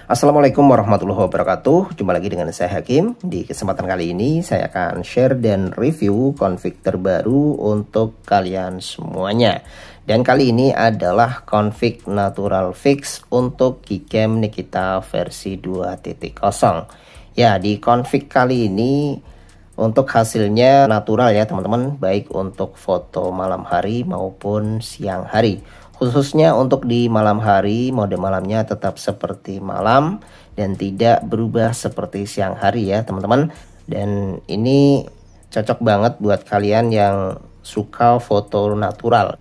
Assalamualaikum warahmatullahi wabarakatuh. Jumpa lagi dengan saya Hakim. Di kesempatan kali ini saya akan share dan review config terbaru untuk kalian semuanya. Dan kali ini adalah config natural fix untuk Gcam Nikita versi 2.0. Ya, di config kali ini untuk hasilnya natural ya teman-teman, baik untuk foto malam hari maupun siang hari. Khususnya untuk di malam hari, mode malamnya tetap seperti malam dan tidak berubah seperti siang hari ya teman-teman. Dan ini cocok banget buat kalian yang suka foto natural.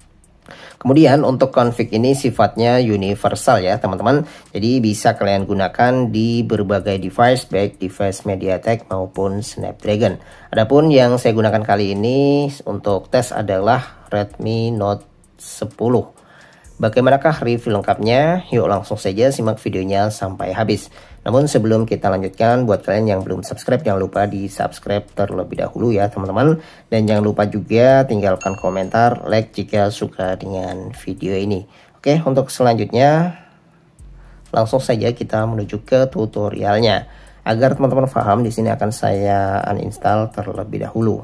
Kemudian untuk config ini sifatnya universal ya teman-teman. Jadi bisa kalian gunakan di berbagai device, baik device MediaTek maupun Snapdragon. Adapun yang saya gunakan kali ini untuk tes adalah Redmi Note 10. Bagaimanakah review lengkapnya? Yuk langsung saja simak videonya sampai habis. Namun sebelum kita lanjutkan, buat kalian yang belum subscribe, jangan lupa di subscribe terlebih dahulu ya teman-teman. Dan jangan lupa juga tinggalkan komentar, like jika suka dengan video ini. Oke, untuk selanjutnya langsung saja kita menuju ke tutorialnya. Agar teman-teman paham, di sini akan saya uninstall terlebih dahulu.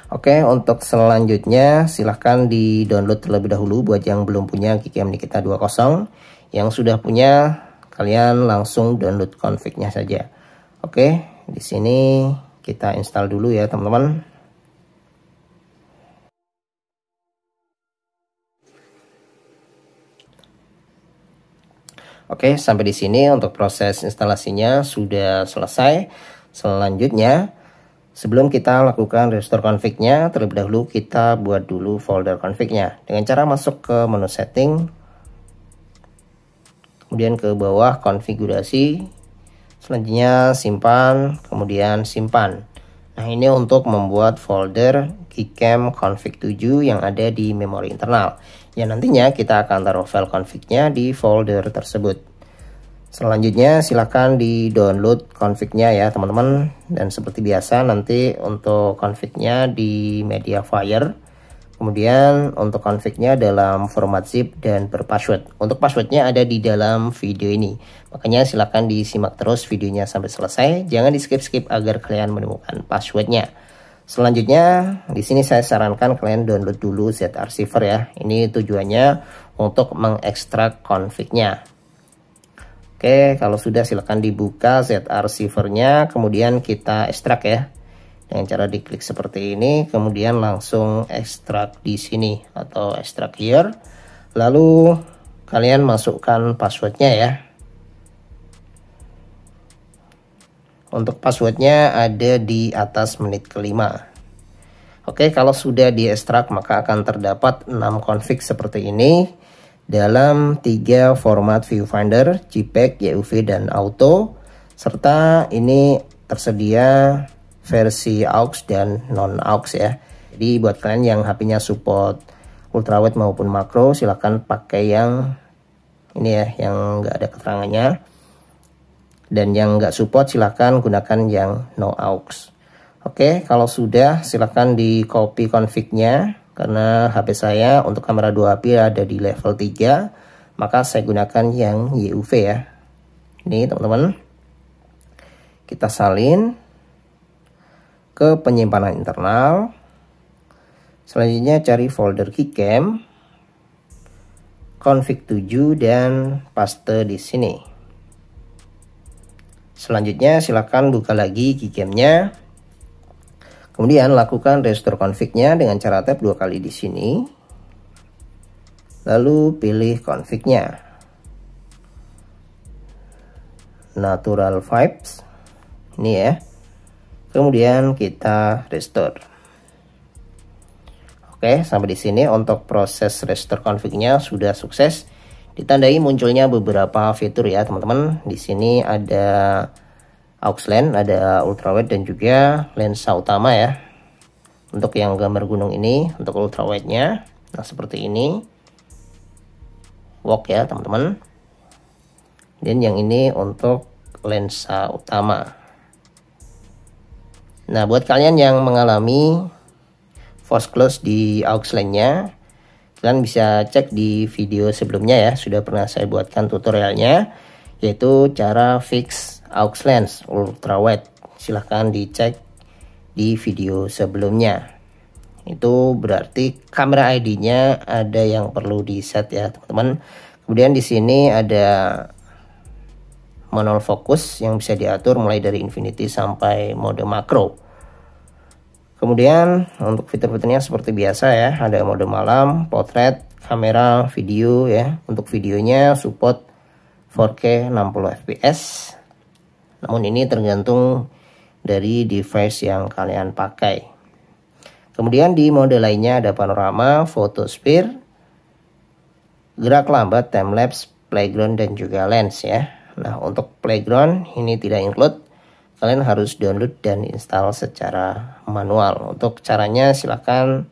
Oke, untuk selanjutnya silahkan di download terlebih dahulu buat yang belum punya Gcam Nikita 2.0. Yang sudah punya, kalian langsung download config-nya saja. Oke, di sini kita install dulu ya teman-teman. Oke, sampai di sini untuk proses instalasinya sudah selesai. Selanjutnya, sebelum kita lakukan restore config-nya, terlebih dahulu kita buat dulu folder config-nya. Dengan cara masuk ke menu setting, kemudian ke bawah konfigurasi, selanjutnya simpan, kemudian simpan. Nah, ini untuk membuat folder Gcam config 7 yang ada di memori internal. Yang nantinya kita akan taruh file config-nya di folder tersebut. Selanjutnya silahkan di download config-nya ya teman-teman. Dan seperti biasa nanti untuk config-nya di Mediafire. Kemudian untuk config-nya dalam format zip dan berpassword. Untuk passwordnya ada di dalam video ini. Makanya silahkan disimak terus videonya sampai selesai. Jangan di skip-skip agar kalian menemukan passwordnya. Selanjutnya di sini saya sarankan kalian download dulu Z-Archiver ya. Ini tujuannya untuk mengekstrak config-nya. Oke, kalau sudah silakan dibuka Z-Archiver-nya, kemudian kita ekstrak ya. Dengan cara diklik seperti ini, kemudian langsung ekstrak di sini atau ekstrak here. Lalu kalian masukkan passwordnya ya. Untuk passwordnya ada di atas menit kelima. Oke, kalau sudah diekstrak maka akan terdapat 6 config seperti ini. Dalam 3 format viewfinder, JPEG, YUV, dan auto. Serta ini tersedia versi AUX dan non-AUX ya. Jadi buat kalian yang HP-nya support ultrawide maupun makro, silahkan pakai yang ini ya, yang nggak ada keterangannya. Dan yang nggak support silahkan gunakan yang no AUX. Oke, kalau sudah silahkan di copy config-nya. Karena HP saya untuk kamera 2HP ada di level 3, maka saya gunakan yang YUV ya. Ini teman-teman, kita salin ke penyimpanan internal. Selanjutnya cari folder Gcam config 7 dan paste di sini. Selanjutnya silakan buka lagi Gcam-nya. Kemudian lakukan restore config-nya dengan cara tap 2 kali di sini. Lalu pilih config-nya. Natural Vibes. Ini ya. Kemudian kita restore. Oke, sampai di sini untuk proses restore config-nya sudah sukses. Ditandai munculnya beberapa fitur ya teman-teman. Di sini ada AUX lens, ada ultrawide dan juga lensa utama ya. Untuk yang gambar gunung ini, untuk ultrawide-nya, nah seperti ini. Walk ya teman-teman. Dan yang ini untuk lensa utama. Nah, buat kalian yang mengalami force close di AUX lens-nya, kalian bisa cek di video sebelumnya ya, sudah pernah saya buatkan tutorialnya. yaitu cara fix aux lens ultrawide. Silahkan dicek di video sebelumnya. Itu berarti kamera ID-nya ada yang perlu di set ya teman-teman. Kemudian di sini ada manual fokus yang bisa diatur mulai dari infinity sampai mode makro. Kemudian untuk fitur-fiturnya seperti biasa ya, ada mode malam, potret, kamera, video ya. Untuk videonya support 4K 60 fps. Namun ini tergantung dari device yang kalian pakai. Kemudian di mode lainnya ada panorama, photo sphere, gerak lambat, time lapse, playground dan juga lens ya. Nah, untuk playground ini tidak include. Kalian harus download dan install secara manual. Untuk caranya silahkan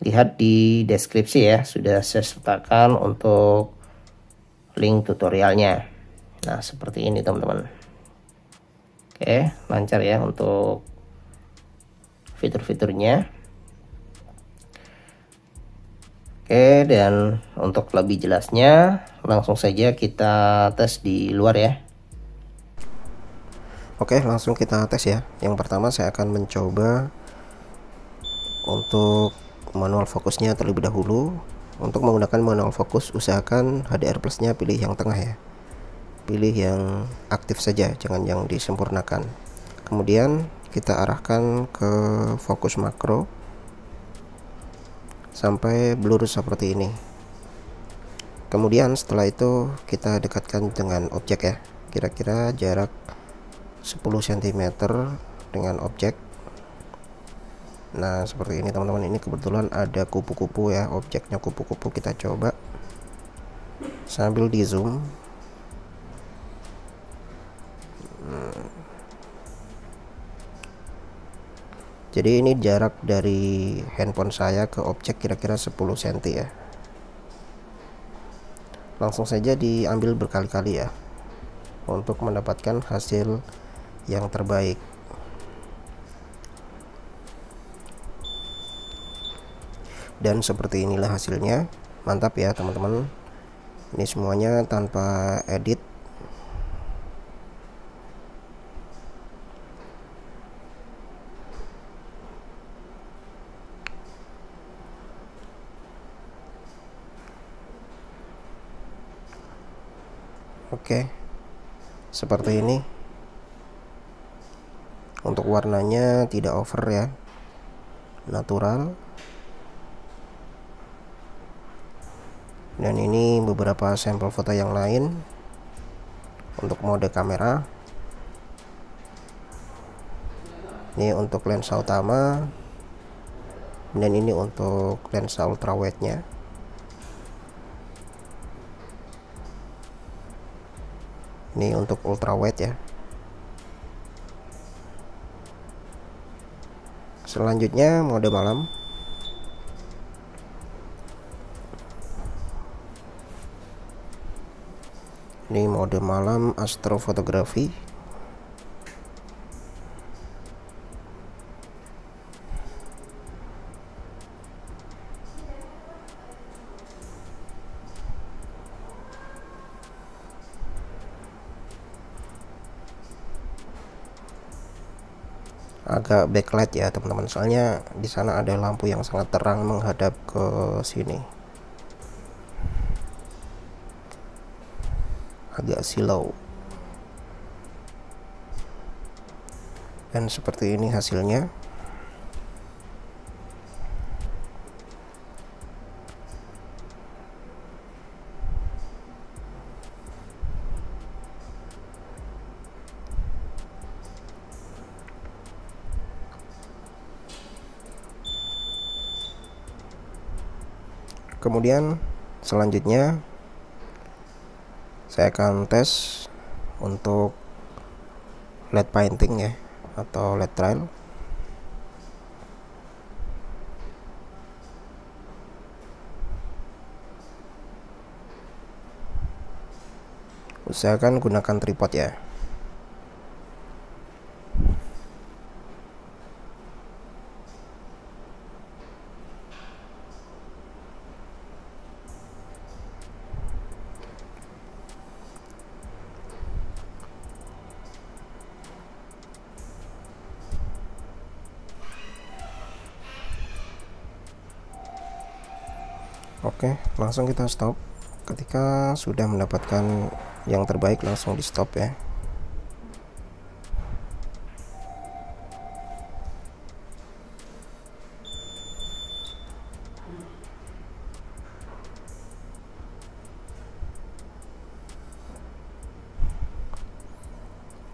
lihat di deskripsi ya. Sudah saya sertakan untuk link tutorialnya. Nah, seperti ini teman-teman. Oke, lancar ya untuk fitur-fiturnya. Oke, dan untuk lebih jelasnya langsung saja kita tes di luar ya. Oke, langsung kita tes ya. Yang pertama saya akan mencoba untuk manual fokusnya terlebih dahulu. Untuk menggunakan manual fokus, usahakan HDR plusnya pilih yang tengah ya. Pilih yang aktif saja, jangan yang disempurnakan. Kemudian kita arahkan ke fokus makro sampai blur seperti ini. Kemudian setelah itu kita dekatkan dengan objek ya, kira-kira jarak 10 cm dengan objek. Nah, seperti ini teman-teman. Ini kebetulan ada kupu-kupu ya, objeknya kupu-kupu. Kita coba sambil di zoom. Jadi ini jarak dari handphone saya ke objek kira-kira 10 cm ya. Langsung saja diambil berkali-kali ya, untuk mendapatkan hasil yang terbaik. Dan seperti inilah hasilnya. Mantap ya teman-teman. Ini semuanya tanpa edit. Oke, seperti ini. Untuk warnanya tidak over ya, natural. Dan ini beberapa sampel foto yang lain. Untuk mode kamera, ini untuk lensa utama, dan ini untuk lensa ultrawide nya. Ini untuk ultrawide ya. Selanjutnya mode malam. Ini mode malam astrofotografi. Agak backlight ya teman-teman, soalnya di sana ada lampu yang sangat terang menghadap ke sini. Agak silau. Dan seperti ini hasilnya. Kemudian selanjutnya saya akan tes untuk LED painting ya, atau LED trail. Usahakan gunakan tripod ya. Oke, langsung kita stop. Ketika sudah mendapatkan yang terbaik langsung di stop ya.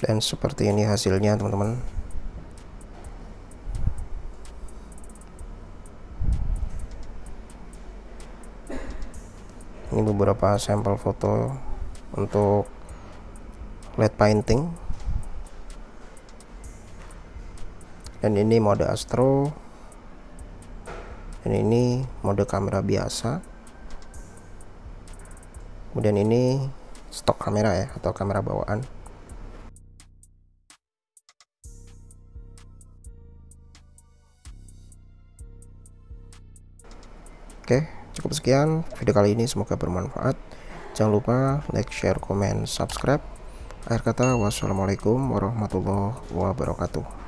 Dan seperti ini hasilnya teman-teman. Ini beberapa sampel foto untuk LED painting. Dan ini mode astro. Dan ini mode kamera biasa. Kemudian ini stok kamera ya, atau kamera bawaan. Oke, cukup sekian video kali ini, semoga bermanfaat. Jangan lupa like, share, komen, subscribe. Akhir kata, wassalamualaikum warahmatullahi wabarakatuh.